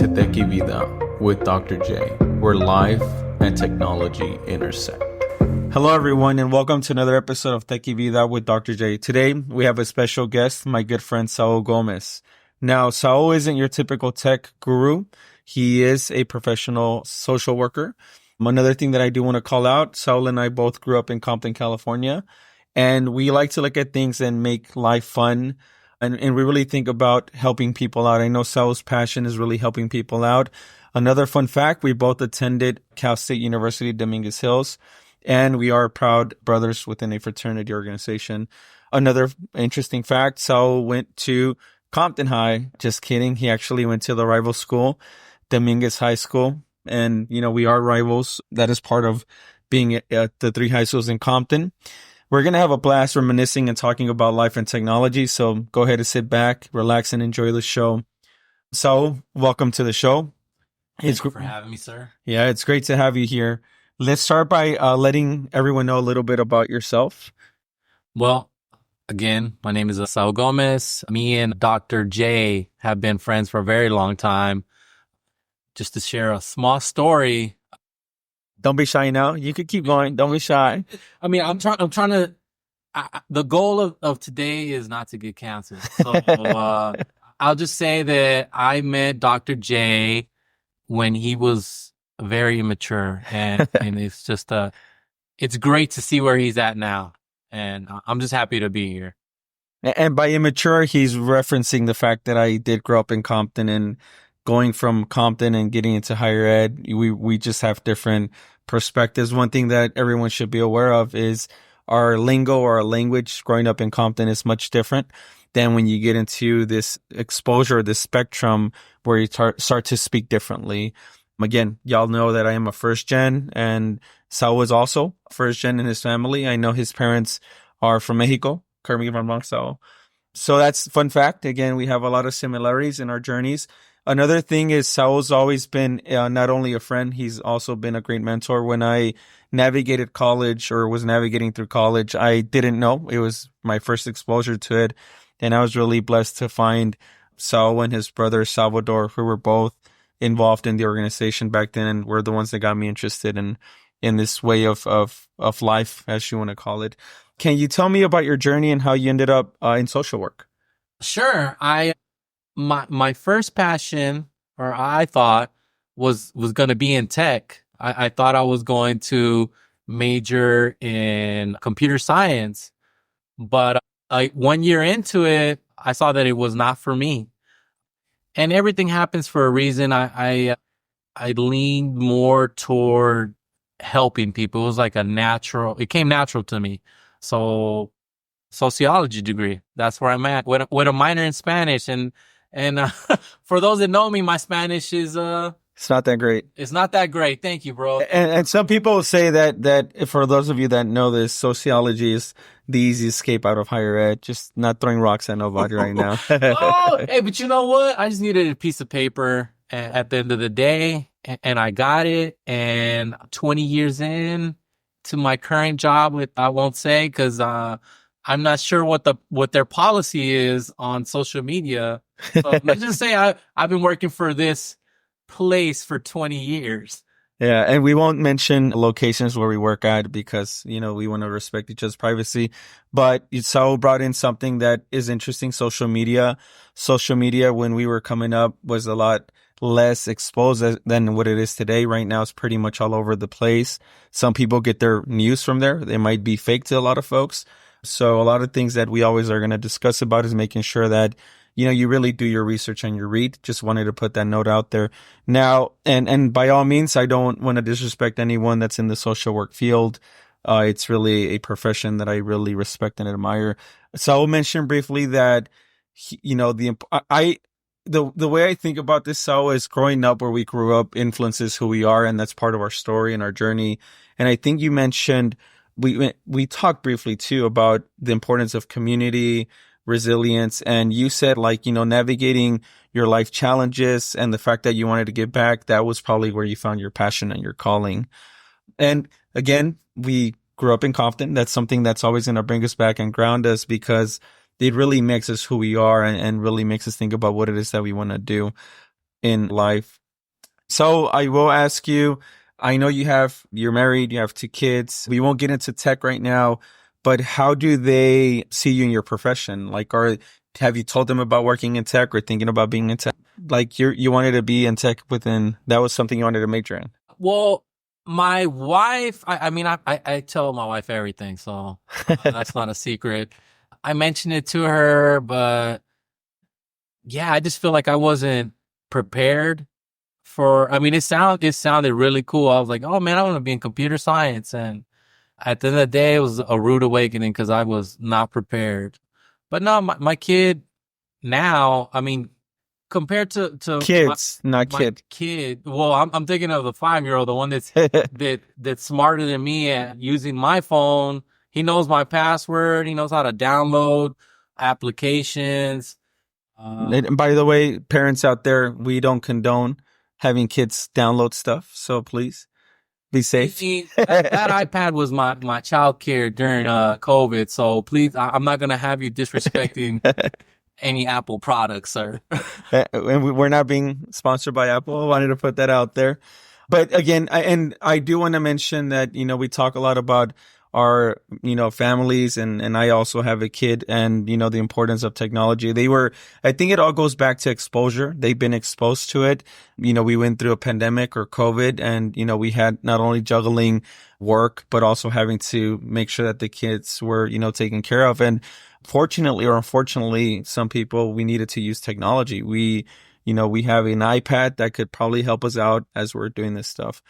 to Tech y Vida with Dr. J, where life and technology intersect. Hello, everyone, and welcome to another episode of Tech y Vida with Dr. J. Today, we have a special guest, my good friend, Saul Gomez. Now, Saul isn't your typical tech guru. He is a professional social worker. Another thing that I do want to call out, Saul and I both grew up in Compton, California, and we like to look at things and make life fun. And we really think about helping people out. I know Saul's passion is really helping people out. Another fun fact, we both attended Cal State University, Dominguez Hills, and we are proud brothers within a fraternity organization. Another interesting fact, Saul went to Compton High. Just kidding. He actually went to the rival school, Dominguez High School. And, you know, we are rivals. That is part of being at the three high schools in Compton. We're going to have a blast reminiscing and talking about life and technology. So go ahead and sit back, relax, and enjoy the show. So welcome to the show. Thank you for having me, sir. Yeah, it's great to have you here. Let's start by letting everyone know a little bit about yourself. Well, again, my name is Saul Gomez. Me and Dr. J have been friends for a very long time. Just to share a small story. Don't be shy now. You could keep going. Don't be shy. I mean, I'm trying to, the goal of today is not to get canceled. So I'll just say that I met Dr. J when he was very immature, and it's just, it's great to see where he's at now. And I'm just happy to be here. And by immature, he's referencing the fact that I did grow up in Compton, and going from Compton and getting into higher ed, we just have different perspectives. One thing that everyone should be aware of is our lingo or our language growing up in Compton is much different than when you get into this exposure, this spectrum where you start to speak differently. Again, y'all know that I am a first gen, and Saul was also first gen in his family. I know his parents are from Mexico. Correct me if I'm wrong, Saul. So that's a fun fact. Again, we have a lot of similarities in our journeys. Another thing is Saul's always been not only a friend, he's also been a great mentor. When I navigated college or was navigating through college, I didn't know. It was my first exposure to it. And I was really blessed to find Saul and his brother Salvador, who were both involved in the organization back then, and were the ones that got me interested in this way of life, as you want to call it. Can you tell me about your journey and how you ended up in social work? Sure. My first passion, or I thought, was going to be in tech. I thought I was going to major in computer science, but 1 year into it, I saw that it was not for me. And everything happens for a reason. I leaned more toward helping people. It was like it came natural to me. So sociology degree, that's where I'm at with a minor in Spanish. And for those that know me, my Spanish is it's not that great. It's not that great. Thank you, bro. And some people say that for those of you that know this, sociology is the easy escape out of higher ed. Just not throwing rocks at nobody right now. Oh, hey, but you know what? I just needed a piece of paper at the end of the day, and I got it. And 20 years in to my current job, I won't say because I'm not sure what their policy is on social media. So let's just say I've been working for this place for 20 years. Yeah, and we won't mention locations where we work at because, you know, we want to respect each other's privacy. But Saul brought in something that is interesting, social media. Social media, when we were coming up, was a lot less exposed than what it is today. Right now, it's pretty much all over the place. Some people get their news from there. They might be fake to a lot of folks. So a lot of things that we always are going to discuss about is making sure that, you know, you really do your research and your read. Just wanted to put that note out there. Now, and by all means, I don't want to disrespect anyone that's in the social work field. It's really a profession that I really respect and admire. Saul mentioned briefly that, you know, the way I think about this, Saul, is growing up where we grew up influences who we are, and that's part of our story and our journey. And I think you mentioned, we talked briefly too about the importance of community, resilience, and you said, like, you know, navigating your life challenges and the fact that you wanted to give back, that was probably where you found your passion and your calling. And again, we grew up in Compton. That's something that's always going to bring us back and ground us because it really makes us who we are and really makes us think about what it is that we want to do. in life. So I will ask you, I know you're married, you have 2 kids. We won't get into tech right now, but how do they see you in your profession? Like, have you told them about working in tech or thinking about being in tech? Like you wanted to be in tech that was something you wanted to major in. Well, my wife, I mean, I tell my wife everything, so that's not a secret. I mentioned it to her, but yeah, I just feel like I wasn't prepared I mean, it sounded really cool. I was like, oh man, I want to be in computer science. And at the end of the day, it was a rude awakening because I was not prepared. But no, my kid now, I mean, compared to Kids, not my kid. kid, well, I'm thinking of the 5-year-old, the one that's smarter than me at using my phone. He knows my password. He knows how to download applications. And by the way, parents out there, we don't condone having kids download stuff. So please be safe. That iPad was my child care during COVID. So please, I'm not gonna have you disrespecting any Apple products, sir. And we're not being sponsored by Apple. I wanted to put that out there. But again, I do want to mention that, we talk a lot about our, families and I also have a kid and, the importance of technology. I think it all goes back to exposure. They've been exposed to it. We went through a pandemic or COVID and, we had not only juggling work, but also having to make sure that the kids were, taken care of. And fortunately or unfortunately, some people, we needed to use technology. We have an iPad that could probably help us out as we're doing this stuff.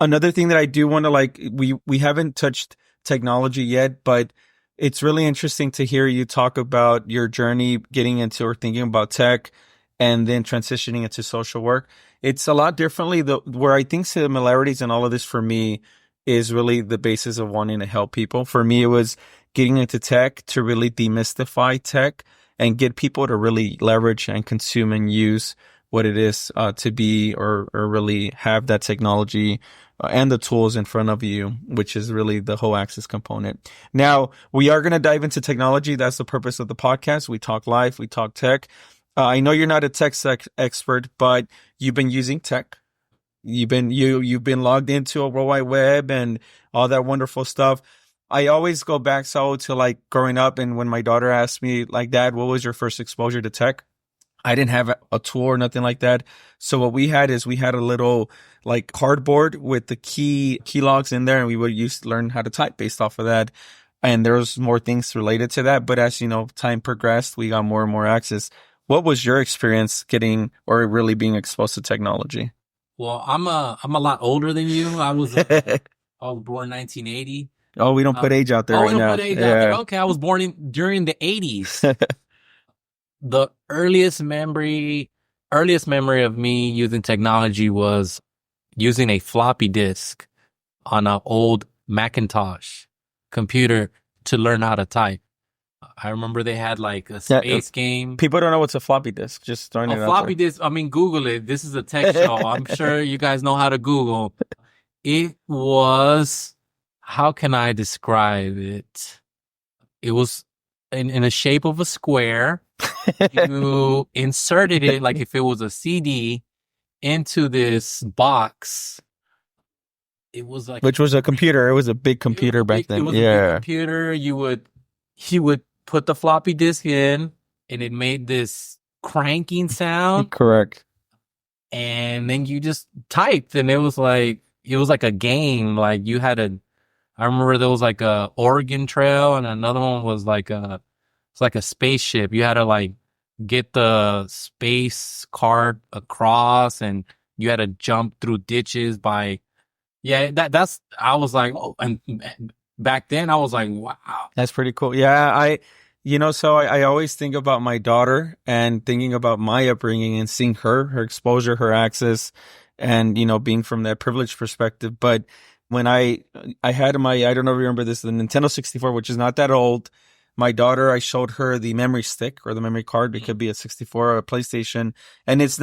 Another thing that I do want to we haven't touched technology yet, but it's really interesting to hear you talk about your journey getting into or thinking about tech and then transitioning into social work. It's a lot differently. Where I think similarities in all of this for me is really the basis of wanting to help people. For me, it was getting into tech to really demystify tech and get people to really leverage and consume and use what it is to be or really have that technology and the tools in front of you, which is really the whole access component. Now, we are going to dive into technology. That's the purpose of the podcast. We talk life, we talk tech. I know you're not a tech expert, but you've been using tech. You've been logged into a World Wide Web and all that wonderful stuff. I always go back, Saul, to like growing up and when my daughter asked me, like, Dad, what was your first exposure to tech? I didn't have a tool or nothing like that. So what we had a little like cardboard with the key logs in there, and we would learn how to type based off of that. And there was more things related to that. But as time progressed, we got more and more access. What was your experience getting or really being exposed to technology? Well, I'm a lot older than you. I was born 1980. Oh, we don't put age out there right now. Put age out there. Okay, I was born during the 80s. The earliest memory of me using technology was using a floppy disk on an old Macintosh computer to learn how to type. I remember they had like a space game. People don't know what's a floppy disk. Just throwing it out there. Floppy disk, I mean, Google it. This is a tech show. I'm sure you guys know how to Google. It was, how can I describe it? It was in the shape of a square. You inserted it like if it was a CD into this box. It was like, which was a computer. It was a big computer back then. It was a big computer. He would put the floppy disk in, and it made this cranking sound. Correct. And then you just typed, and it was like a game. Like I remember there was like a Oregon Trail, and another one was like it's like a spaceship. You had to like get the space card across, and you had to jump through ditches I was like, oh, and back then I was like, wow. That's pretty cool. Yeah, so I always think about my daughter and thinking about my upbringing and seeing her exposure, her access, and, being from that privileged perspective. But when I had I don't know if you remember this, the Nintendo 64, which is not that old. My daughter, I showed her the memory stick or the memory card. It could be a 64 or a PlayStation. And it's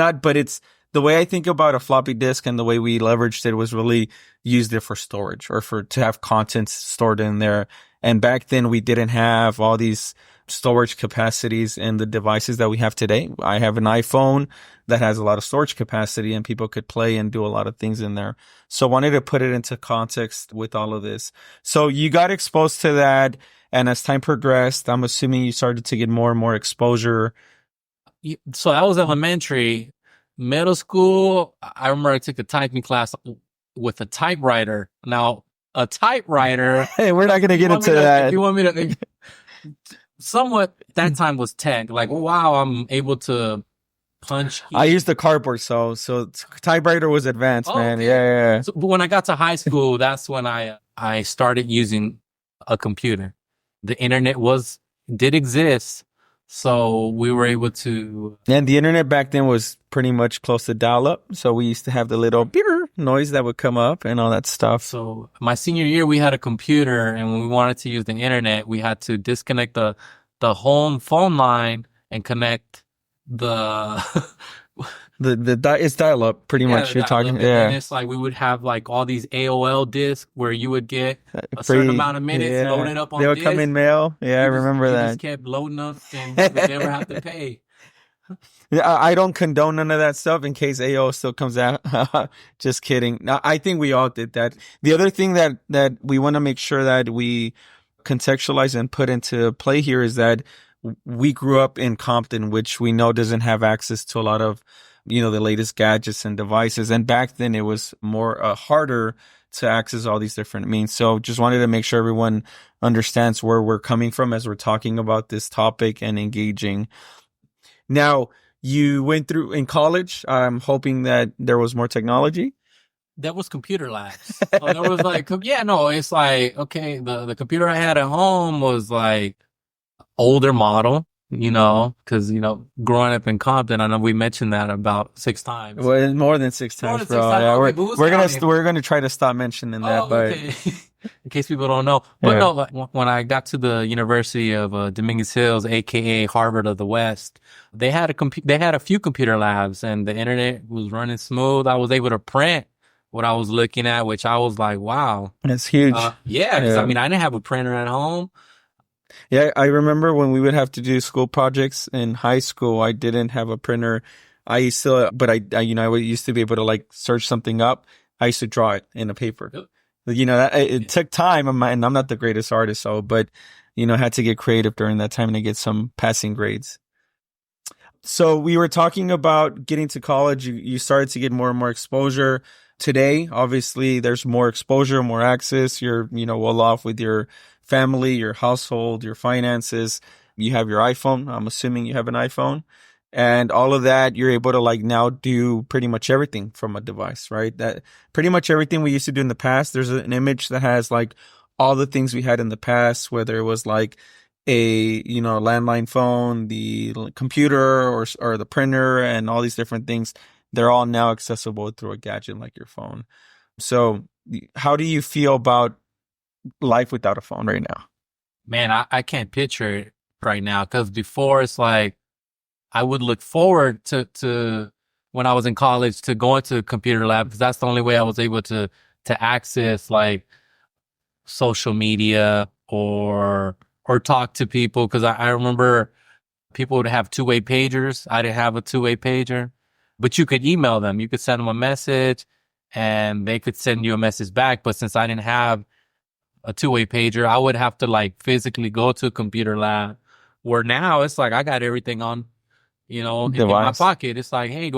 the way I think about a floppy disk and the way we leveraged it was really used it for storage or to have content stored in there. And back then we didn't have all these storage capacities in the devices that we have today. I have an iPhone that has a lot of storage capacity and people could play and do a lot of things in there. So I wanted to put it into context with all of this. So you got exposed to that. And as time progressed, I'm assuming you started to get more and more exposure. So that was elementary. Middle school, I remember I took a typing class with a typewriter. Now, a typewriter. Hey, we're not going to get into that. If you want me to, somewhat, that time was tech. Like, wow, I'm able to punch. I used the cardboard, so typewriter was advanced, man. Okay. Yeah. So when I got to high school, that's when I started using a computer. The internet did exist. So we were able to. And the internet back then was pretty much close to dial up. So we used to have the little beep noise that would come up and all that stuff. So my senior year, we had a computer, and when we wanted to use the internet, we had to disconnect the home phone line and connect it's dial up pretty much. You're talking. Yeah. And it's like we would have like all these AOL discs where you would get a certain amount of minutes loaded up on They would disc. come in mail. Yeah, I remember that. Just kept loading up and you would never have to pay. I don't condone none of that stuff in case AOL still comes out. Just kidding. No, I think we all did that. The other thing that we want to make sure that we contextualize and put into play here is that we grew up in Compton, which we know doesn't have access to a lot of, the latest gadgets and devices. And back then it was more harder to access all these different means. So just wanted to make sure everyone understands where we're coming from as we're talking about this topic and engaging. Now, you went through in college. I'm hoping that there was more technology. That was computer labs. So there was like, it's like, okay, the computer I had at home was like older model, because, growing up in Compton, I know we mentioned that about 6 times. Well, more than 6 times, bro. Yeah, we're gonna try to stop mentioning that, but okay. In case people don't know. But no, when I got to the University of Dominguez Hills, aka Harvard of the West, they had a few computer labs, and the internet was running smooth. I was able to print what I was looking at, which I was like, wow, that's huge. Because I didn't have a printer at home. Yeah, I remember when we would have to do school projects in high school, I didn't have a printer. I used to be able to like search something up. I used to draw it in a paper. Yep. It took time, and I'm not the greatest artist, but had to get creative during that time and to get some passing grades. So we were talking about getting to college. You started to get more and more exposure. Today, obviously, there's more exposure, more access. You're, well off with your family, your household, your finances. You have your iPhone. I'm assuming you have an iPhone. And all of that, you're able to like now do pretty much everything from a device, right? That pretty much everything we used to do in the past, there's an image that has like all the things we had in the past, whether it was like a, landline phone, the computer or the printer and all these different things. They're all now accessible through a gadget like your phone. So how do you feel about life without a phone right now? Man, I can't picture it right now, because before it's like I would look forward to when I was in college to going to a computer lab, because that's the only way I was able to access like social media or talk to people, because I remember people would have two-way pagers. I didn't have a two-way pager, but you could email them. You could send them a message and they could send you a message back. But since I didn't have a two-way pager, I would have to like physically go to a computer lab, where now it's like I got everything on, in my pocket. It's like, hey,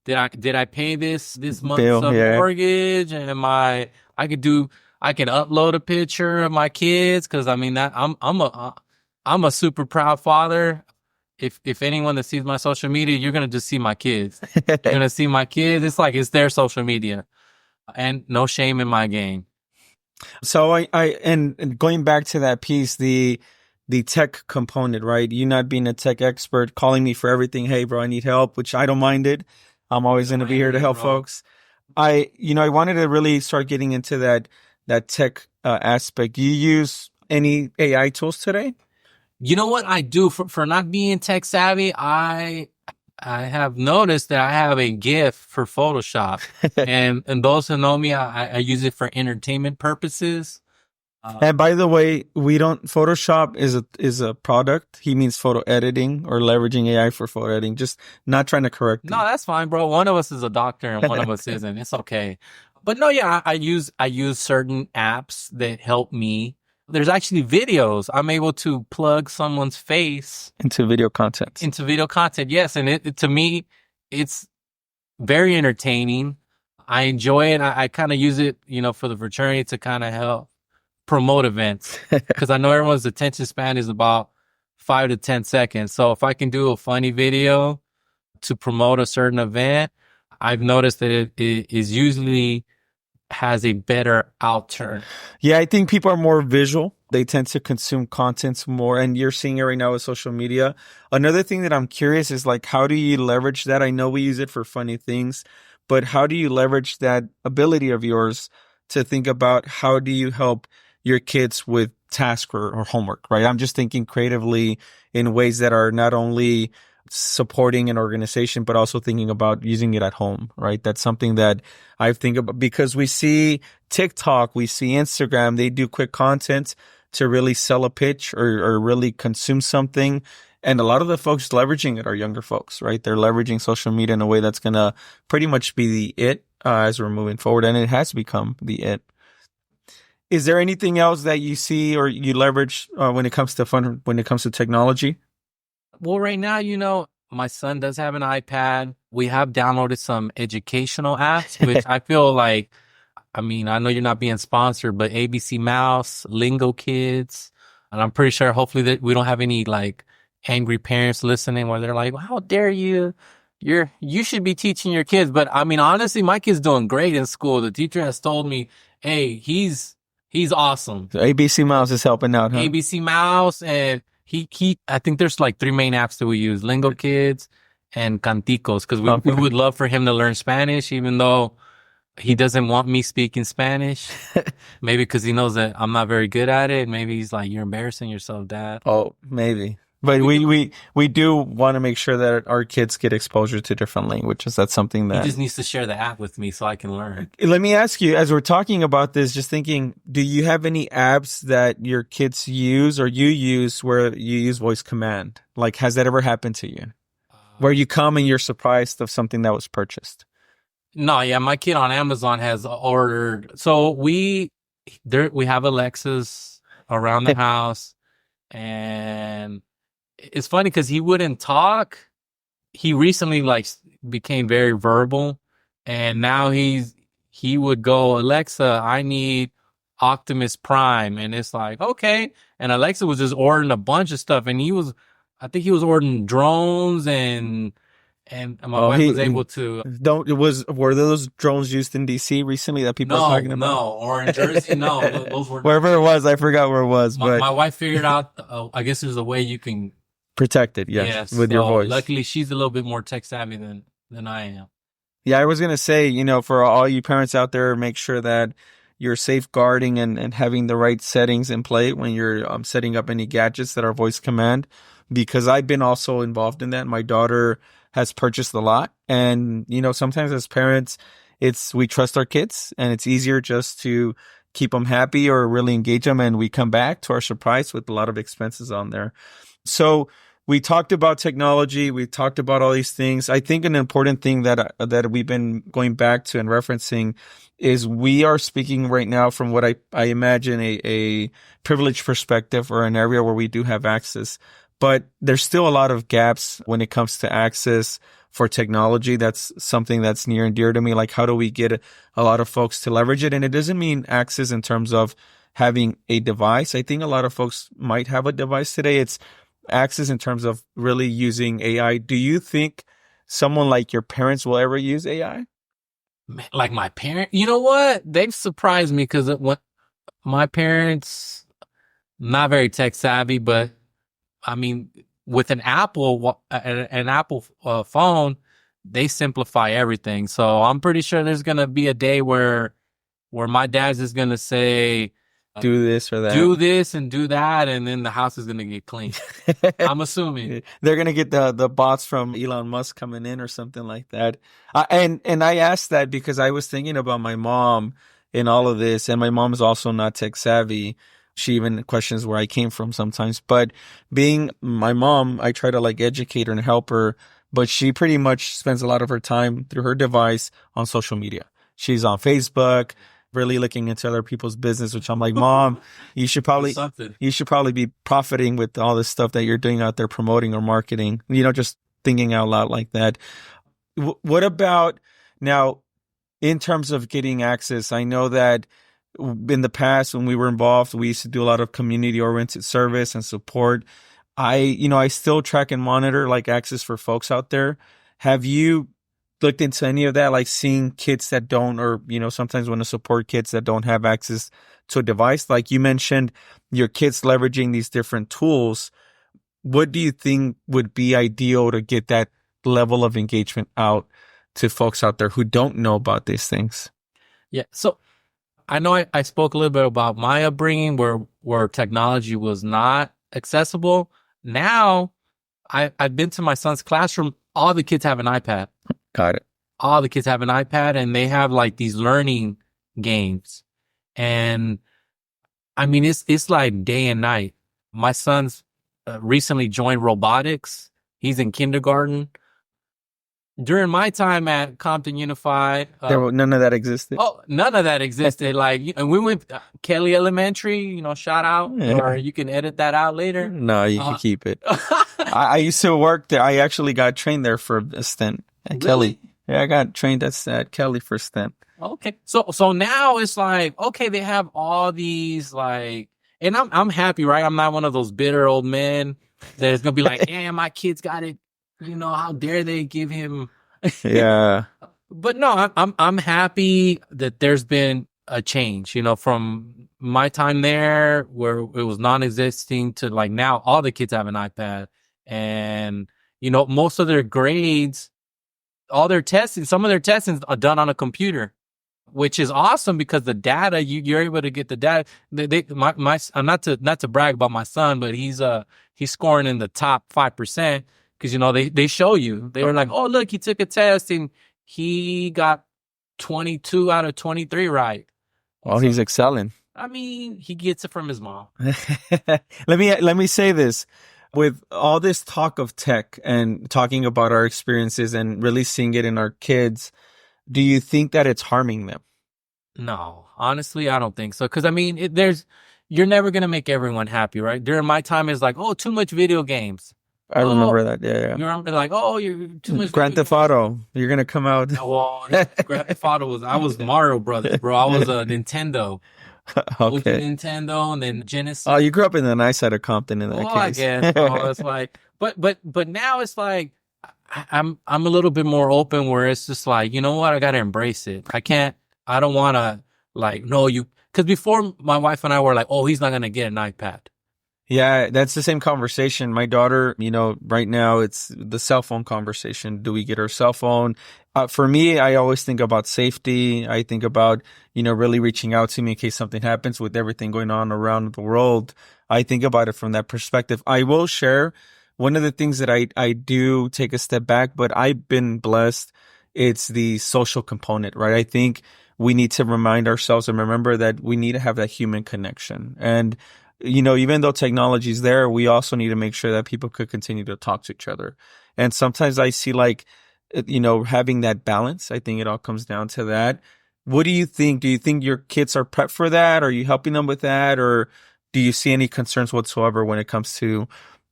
did I pay this month's mortgage? And I can upload a picture of my kids, because I'm a super proud father. If anyone that sees my social media, you're gonna just see my kids. You're gonna see my kids. It's like it's their social media, and no shame in my game. So and going back to that piece, the tech component, right? You not being a tech expert, calling me for everything. Hey, bro, I need help, which I don't mind it. I'm always going to be here to help folks. I wanted to really start getting into that tech aspect. Do you use any AI tools today? You know what I do for not being tech savvy? I I have noticed that I have a gift for Photoshop, and those who know me, I use it for entertainment purposes. And by the way, we don't Photoshop is a product. He means photo editing or leveraging AI for photo editing. Just not trying to correct No, you. that's fine, bro. One of us is a doctor and one of us isn't. It's okay. But no, yeah, I use certain apps that help me. There's actually videos. I'm able to plug someone's face Into video content. into video content. Yes, and to me, it's very entertaining. I enjoy it. I kind of use it, for the fraternity to kind of help promote events because I know everyone's attention span is about 5 to 10 seconds. So if I can do a funny video to promote a certain event, I've noticed that it is usually has a better outturn. Yeah, I think people are more visual. They tend to consume contents more, and you're seeing it right now with social media. Another thing that I'm curious is like, how do you leverage that? I know we use it for funny things, but how do you leverage that ability of yours to think about how do you help your kids with task or homework, right? I'm just thinking creatively in ways that are not only supporting an organization, but also thinking about using it at home, right? That's something that I think about because we see TikTok, we see Instagram, they do quick content to really sell a pitch or really consume something. And a lot of the folks leveraging it are younger folks, right? They're leveraging social media in a way that's going to pretty much be the it as we're moving forward. And it has become the it. Is there anything else that you see or you leverage when it comes to when it comes to technology? Well, right now, my son does have an iPad. We have downloaded some educational apps, which I feel like, I know you're not being sponsored, but ABC Mouse, Lingo Kids, and I'm pretty sure hopefully that we don't have any like angry parents listening where they're like, well, how dare you? You should be teaching your kids. But honestly, my kid's doing great in school. The teacher has told me, hey, he's awesome. So ABC Mouse is helping out, huh? ABC Mouse, and I think there's like 3 main apps that we use: Lingo Kids and Canticos, because we would love for him to learn Spanish, even though he doesn't want me speaking Spanish. Maybe because he knows that I'm not very good at it. Maybe he's like, you're embarrassing yourself, Dad. Oh, maybe. But we do want to make sure that our kids get exposure to different languages. That's something that he just needs to share the app with me so I can learn. Let me ask you, as we're talking about this, just thinking, do you have any apps that your kids use or you use where you use voice command? Like, has that ever happened to you? Where you come and you're surprised of something that was purchased? No, yeah, my kid on Amazon has ordered. So we have Alexas around the house, and it's funny because he wouldn't talk. He recently like became very verbal, and now he would go, Alexa, I need Optimus Prime, and it's like, okay. And Alexa was just ordering a bunch of stuff, and I think he was ordering drones, and my wife was able to. Were those drones used in DC recently that people are talking about? No, or in Jersey, no, those were wherever it was. I forgot where it was, but my wife figured out. I guess there's a way you can protect it, yes, with your voice. Luckily, she's a little bit more tech savvy than I am. Yeah, I was going to say, for all you parents out there, make sure that you're safeguarding and having the right settings in play when you're setting up any gadgets that are voice command, because I've been also involved in that. My daughter has purchased a lot. And, sometimes as parents, we trust our kids and it's easier just to keep them happy or really engage them. And we come back to our surprise with a lot of expenses on there. So we talked about technology. We talked about all these things. I think an important thing that we've been going back to and referencing is we are speaking right now from what I imagine a privileged perspective or an area where we do have access. But there's still a lot of gaps when it comes to access for technology. That's something that's near and dear to me. Like, how do we get a lot of folks to leverage it? And it doesn't mean access in terms of having a device. I think a lot of folks might have a device today. It's access in terms of really using AI. Do you think someone like your parents will ever use AI? Like my parents? You know what? They've surprised me because my parents, not very tech savvy, but with an Apple phone, they simplify everything. So I'm pretty sure there's going to be a day where my dad's is going to say, do this or that. do this and do that, and then the house is gonna get clean. I'm assuming. They're gonna get the bots from Elon Musk coming in or something like that. And I asked that because I was thinking about my mom in all of this, and my mom's also not tech savvy. She even questions where I came from sometimes. But being my mom, I try to like educate her and help her. But she pretty much spends a lot of her time through her device on social media. She's on Facebook, really looking into other people's business, which I'm like, Mom, you should probably be profiting with all this stuff that you're doing out there, promoting or marketing, just thinking out loud like that. What about now in terms of getting access? I know that in the past when we were involved, we used to do a lot of community oriented service and support. I still track and monitor like access for folks out there. Have you looked into any of that, like seeing kids that don't, or, sometimes want to support kids that don't have access to a device? Like you mentioned, your kids leveraging these different tools. What do you think would be ideal to get that level of engagement out to folks out there who don't know about these things? Yeah. So I know I spoke a little bit about my upbringing where technology was not accessible. Now I've been to my son's classroom. All the kids have an iPad. Got it. All the kids have an iPad, and they have like these learning games. And I mean, it's like day and night. My son's recently joined robotics. He's in kindergarten. During my time at Compton Unified, none of that existed. Oh, none of that existed. And we went Kelly Elementary. Shout out, or you can edit that out later. No, you can keep it. I used to work there. I actually got trained there for a stint at Kelly. Yeah, I got trained at Kelly for a stint. Okay, so now it's like, okay, they have all these and I'm happy, right? I'm not one of those bitter old men that is gonna be like, yeah, my kids got it. How dare they give him? Yeah. But no, I'm happy that there's been a change. From my time there where it was non-existing to like now, all the kids have an iPad, and most of their grades, all their testing, some of their testing are done on a computer, which is awesome because the data you're able to get the data. I'm not to brag about my son, but he's scoring in the top 5%. Because, they show you. They were like, oh, look, he took a test and he got 22 out of 23 right. Well, he's excelling. I mean, he gets it from his mom. Let me say this. With all this talk of tech and talking about our experiences and really seeing it in our kids, do you think that it's harming them? No, honestly, I don't think so. Because, I mean, you're never going to make everyone happy, right? During my time, it's like, oh, too much video games. I remember that. Yeah. You remember like, oh, you're too much. Grand Theft Auto. You're gonna come out. Well, Grand Theft Auto I was Mario Brothers, bro. I was a Nintendo. Okay. Nintendo, and then Genesis. Oh, you grew up in the nice side of Compton in that case. I guess. It's like, but now it's like I'm a little bit more open where it's just like, you know what, I gotta embrace it. I don't want to because before my wife and I were like, oh, he's not gonna get an iPad. Yeah, that's the same conversation. My daughter, right now it's the cell phone conversation. Do we get her cell phone? For me, I always think about safety. I think about, really reaching out to me in case something happens with everything going on around the world. I think about it from that perspective. I will share one of the things that I do take a step back, but I've been blessed. It's the social component, right? I think we need to remind ourselves and remember that we need to have that human connection. And even though technology is there, we also need to make sure that people could continue to talk to each other. And sometimes I see having that balance. I think it all comes down to that. What do you think? Do you think your kids are prepped for that? Are you helping them with that? Or do you see any concerns whatsoever when it comes to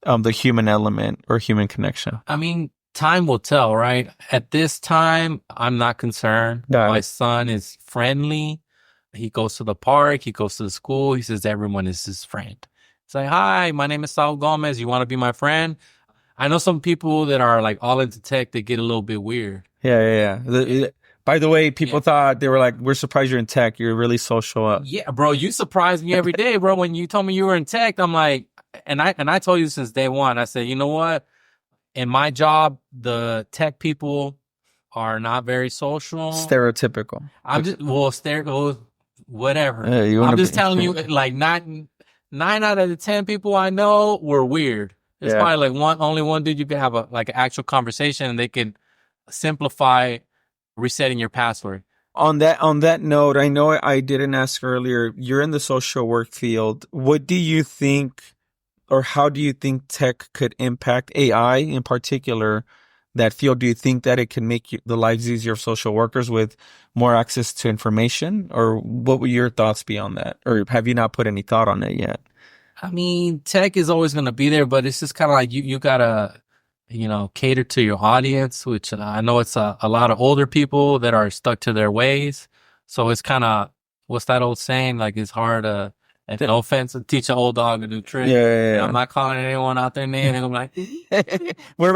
the human element or human connection? I mean, time will tell, right? At this time, I'm not concerned. Yeah. My son is friendly. He goes to the park. He goes to the school. He says everyone is his friend. It's like, hi, my name is Saul Gomez. You want to be my friend? I know some people that are like all into tech, they get a little bit weird. Yeah. By the way, people thought, they were like, we're surprised you're in tech. You're really social. Yeah, bro, you surprise me every day, bro. When you told me you were in tech, I'm like, and I told you since day one, I said, you know what? In my job, the tech people are not very social. Stereotypical. I'm just, whatever. You want I'm to just be, telling you, like nine out of the 10 people I know were weird. There's yeah. probably like only one dude you could have a like an actual conversation and they could simplify resetting your password. On that note, I know I didn't ask earlier. You're in the social work field. What do you think, or how do you think tech could impact AI in particular? That field, do you think that it can make the lives easier of social workers with more access to information, or what would your thoughts be on that? Or have you not put any thought on it yet? I mean, tech is always going to be there, but it's just kind of like you gotta, cater to your audience, which I know it's a lot of older people that are stuck to their ways. So it's kind of, what's that old saying? Like it's hard to, and no offense, to teach an old dog a new Yeah, trick. yeah, I'm not calling anyone out their name. I'm like, yeah. We're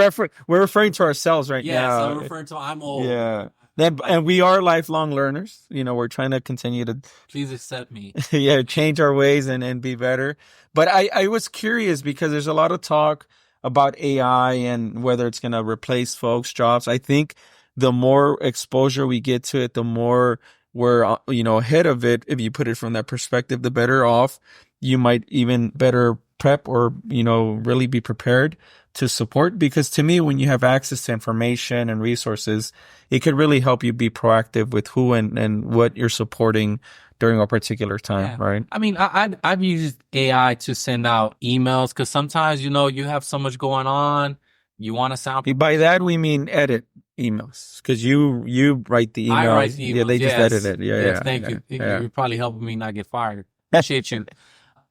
referring to ourselves right yes, now. I'm referring to I'm old. Yeah. And we are lifelong learners. We're trying to continue to, Please accept me. yeah, change our ways and be better. But I was curious because there's a lot of talk about AI and whether it's going to replace folks' jobs. I think the more exposure we get to it, the more we're, ahead of it. If you put it from that perspective, the better off you might even better prep or, really be prepared to support. Because to me, when you have access to information and resources, it could really help you be proactive with who and what you're supporting during a particular time, Yeah. right? I mean, I've used AI to send out emails because sometimes, you have so much going on. You want to sound. By that, we mean edit emails because you write the emails. I write the Yeah, emails. they just Yes. edit it. Yeah, Yes, yeah. thank yeah, you. yeah. You're probably helping me not get fired. Appreciate you.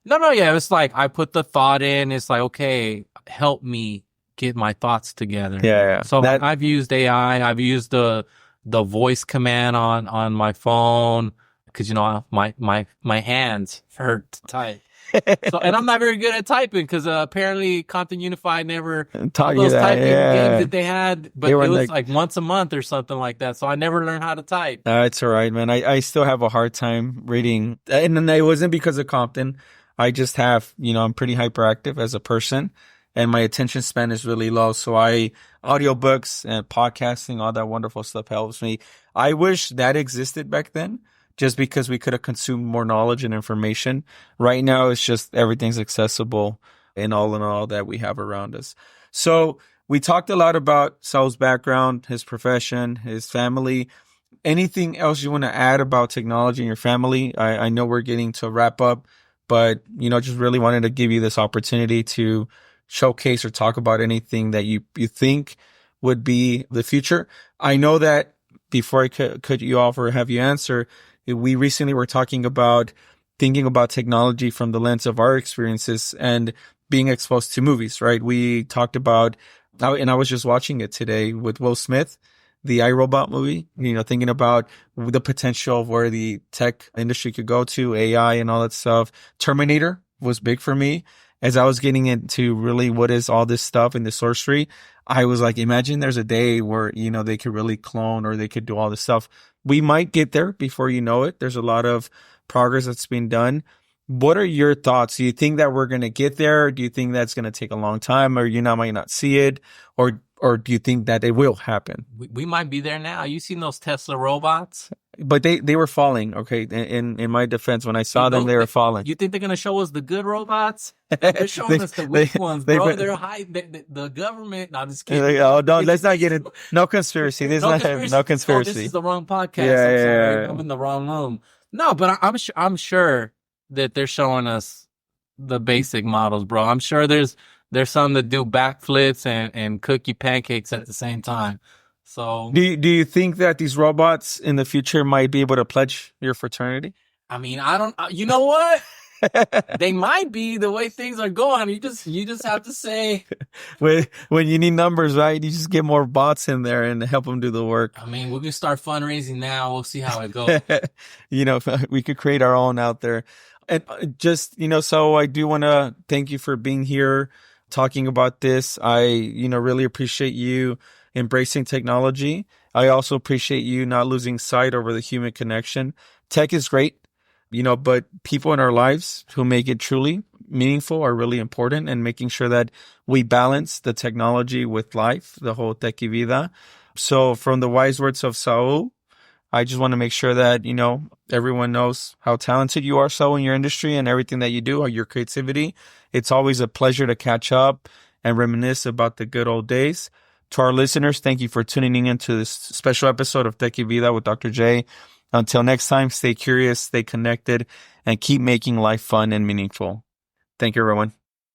No, yeah. It's like I put the thought in. It's like, okay, help me get my thoughts together. Yeah, yeah. So I've used AI. I've used the voice command on my phone because my hands hurt to type. So, and I'm not very good at typing because apparently Compton Unified never all taught you those that. typing Yeah. games that they had, but They were it was like- like once a month or something like that. So I never learned how to type. It's all right, man. I still have a hard time reading. And then it wasn't because of Compton. I just have, I'm pretty hyperactive as a person and my attention span is really low. So audiobooks and podcasting, all that wonderful stuff helps me. I wish that existed back then just because we could have consumed more knowledge and information. Right now, it's just everything's accessible in all that we have around us. So we talked a lot about Saul's background, his profession, his family. Anything else you want to add about technology and your family? I know we're getting to wrap up, but, just really wanted to give you this opportunity to showcase or talk about anything that you think would be the future. I know that before I cut you off or have you answer, we recently were talking about thinking about technology from the lens of our experiences and being exposed to movies, right? We talked about, and I was just watching it today with Will Smith, the iRobot movie, thinking about the potential of where the tech industry could go to, AI and all that stuff. Terminator was big for me. As I was getting into really what is all this stuff in the sorcery, I was like, imagine there's a day where, they could really clone or they could do all this stuff. We might get there before you know it. There's a lot of progress that's been done. What are your thoughts? Do you think that we're going to get there? Do you think that's going to take a long time or might not see it? Or do you think that it will happen? We might be there now. You seen those Tesla robots? But they were falling. Okay. In my defense, when I saw them, they were falling. You think they're going to show us the good robots? They're showing us the weak ones, bro. They're high. The government. No, I'm just kidding. Oh, don't. Let's not get in. No conspiracy. There's no conspiracy. Oh, this is the wrong podcast. Yeah, I'm sorry. yeah. I'm in the wrong room. No, but I'm sure that they're showing us the basic models, bro. I'm sure there's some that do backflips and cook you pancakes at the same time. So do you think that these robots in the future might be able to pledge your fraternity? I mean, I don't. You know what? They might be the way things are going. You just have to say when you need numbers, right? You just get more bots in there and help them do the work. I mean, we can start fundraising now. We'll see how it goes. We could create our own out there. And just, so I do want to thank you for being here, talking about this. I, really appreciate you embracing technology. I also appreciate you not losing sight over the human connection. Tech is great, but people in our lives who make it truly meaningful are really important, and making sure that we balance the technology with life, the whole Tech y Vida. So from the wise words of Saul, I just want to make sure that, everyone knows how talented you are, so in your industry and everything that you do, or your creativity. It's always a pleasure to catch up and reminisce about the good old days. To our listeners, thank you for tuning into this special episode of Tech y Vida with Dr. J. Until next time, stay curious, stay connected, and keep making life fun and meaningful. Thank you, everyone.